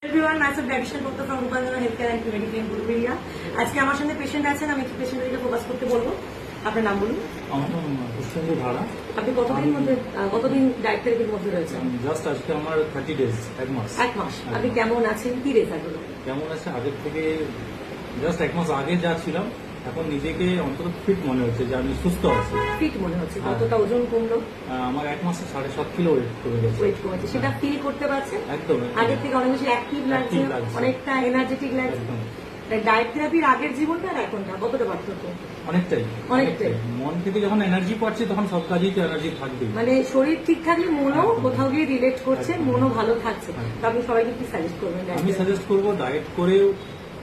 Everyone, myself dietitian doctor from Rupanjana health care and medical Purulia. আজকে আমার সঙ্গে পেশেন্ট আছেন, আমি একটু পেশেন্টের দিকে ফোকাস করতে বলবো। আপনার নাম বলুন। আমার নাম পুষ্পেন্দু ধারা। আপনি কতদিন ডায়েট থেরাপির মধ্যে রয়েছেন? জাস্ট আজকে আমার 30 ডেজ, এক মাস। এক মাস। আপনি কেমন আছেন? কি রেজাল্ট হলো? কেমন আছে আগের থেকে? জাস্ট এক মাস আগে যা ছিলাম এখন নিজেকে অন্তত ফিট মনে হচ্ছে, যে আমি সুস্থ আছি। ফিট মনে হচ্ছে? কতটা ওজন কমলো? আমার এক মাসে 7.5 কিলো ওয়েট কমে গেছে। ওয়েট কমেছে, সেটা ফিল করতে পারছেন? একদম আগের থেকে অনেক বেশি অ্যাক্টিভ লাগছে, অনেকটা এনার্জেটিক লাগছে। একদম। ডায়েট থেরাপির আগের জীবনটা আর এখনটা কতটা পার্থক্য? অনেকটাই। মন থেকে যখন এনার্জি পাচ্ছে তখন সব কাজেই তো এনার্জি থাকবে। মানে শরীর ঠিক থাকলে মনও কোথাও গিয়ে রিলেট করছে, মনও ভালো থাকছে। তো আপনি সবাইকে কি সাজেস্ট করবেন? আমি সাজেস্ট করবো ডায়েট করেও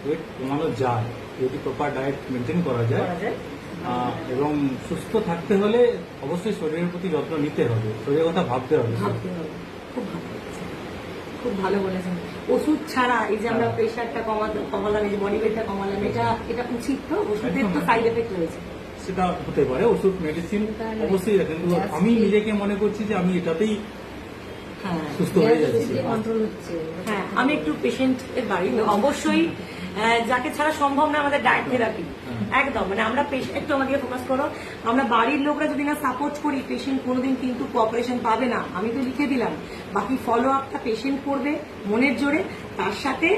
ওয়েট কমানো যায়, যদি প্রপার ডায়েট মেনটেন করা যায়। এবং সুস্থ থাকতে হলে অবশ্যই শরীরের প্রতি যত্ন নিতে হবে, শরীরের কথা ভাবতে হবে। খুব ভালো, খুব ভালো বলেছেন। ওষুধ ছাড়া এই যে আমরা প্রেশারটা কমালাম, এই যে বডি ওয়েটটা কমালাম, এটা উচিত তো? ওষুধের তো সাইড এফেক্ট রয়েছে। সেটা হতে পারে, ওষুধ মেডিসিন অবশ্যই, কিন্তু আমি নিজেকে মনে করছি যে আমি এটাতেই সুস্থ হয়ে যাচ্ছি। হ্যাঁ, আমি একটু পেশেন্টের বাড়ির অবশ্যই যাকে ছাড়া সম্ভব না আমাদের ডায়েট থেরাপি, একদম। মানে আমরা একটু আমাদেরকে ফোকাস করো, আমরা বাড়ির লোকরা যদি না সাপোর্ট করি, পেশেন্ট কোনোদিন কিন্তু কোঅপারেশন পাবে না। আমি তো লিখে দিলাম, বাকি ফলো আপটা পেশেন্ট করবে মনের জোরে, তার সাথে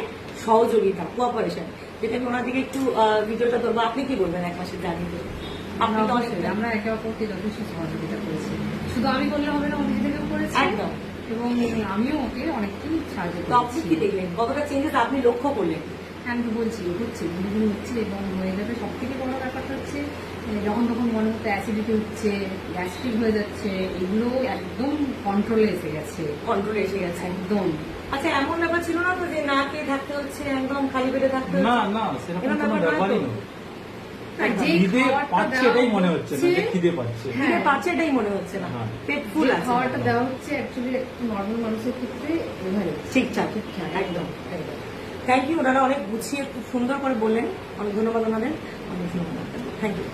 সহযোগিতা, কোঅপারেশন, যেটা আমি ওনার দিকে একটু ভিডিওটা ধরবো। আপনি কি বলবেন এক মাসের জার্নিতে? আপনি তো আমরা একে অপরকে যথেষ্ট সহযোগিতা করেছি, শুধু আমি করলে হবে না, অনেক থেকেও করেছি। একদম। এবং আমিও ওকে অনেকটাই সাহায্য তো আপনি করছি। কি দেখলেন, কতটা চেঞ্জেস আপনি লক্ষ্য করলেন? আমি তো বলছি হচ্ছে, ধীরে ধীরে হচ্ছে। এবং হয়ে যাবে। সব থেকে বড় ব্যাপারটা হচ্ছে যখন তখন মনে হচ্ছে অ্যাসিডিটি হচ্ছে, গ্যাস্ট্রিক হয়ে যাচ্ছে, এগুলো একদম কন্ট্রোলে এসে গেছে। কন্ট্রোলে এসে গেছে একদম। আচ্ছা, এমন ব্যাপার ছিল না তো যে না খেয়ে থাকতে হচ্ছে, একদম খালি পেটে থাকতে হচ্ছে? না, সেরকম কোনো ব্যাপারই না। যে খিদে খাবারটা পাচ্ছে দেওয়া এটাই মনে হচ্ছে না, যে হচ্ছে, খিদে পাচ্ছে। খিদে পাচ্ছে এটাই মনে হচ্ছে না, পেট ফুল যে আছে। খাবারটা দেওয়া হচ্ছে অ্যাকচুয়ালি নর্মাল মানুষের ক্ষেত্রে এভাবে ঠিকঠাক, একদম। থ্যাংক ইউ, ওনারা অনেক গুছিয়ে খুব সুন্দর করে বললেন। অনেক ধন্যবাদ ওনাদের, অনেক ধন্যবাদ। Thank you.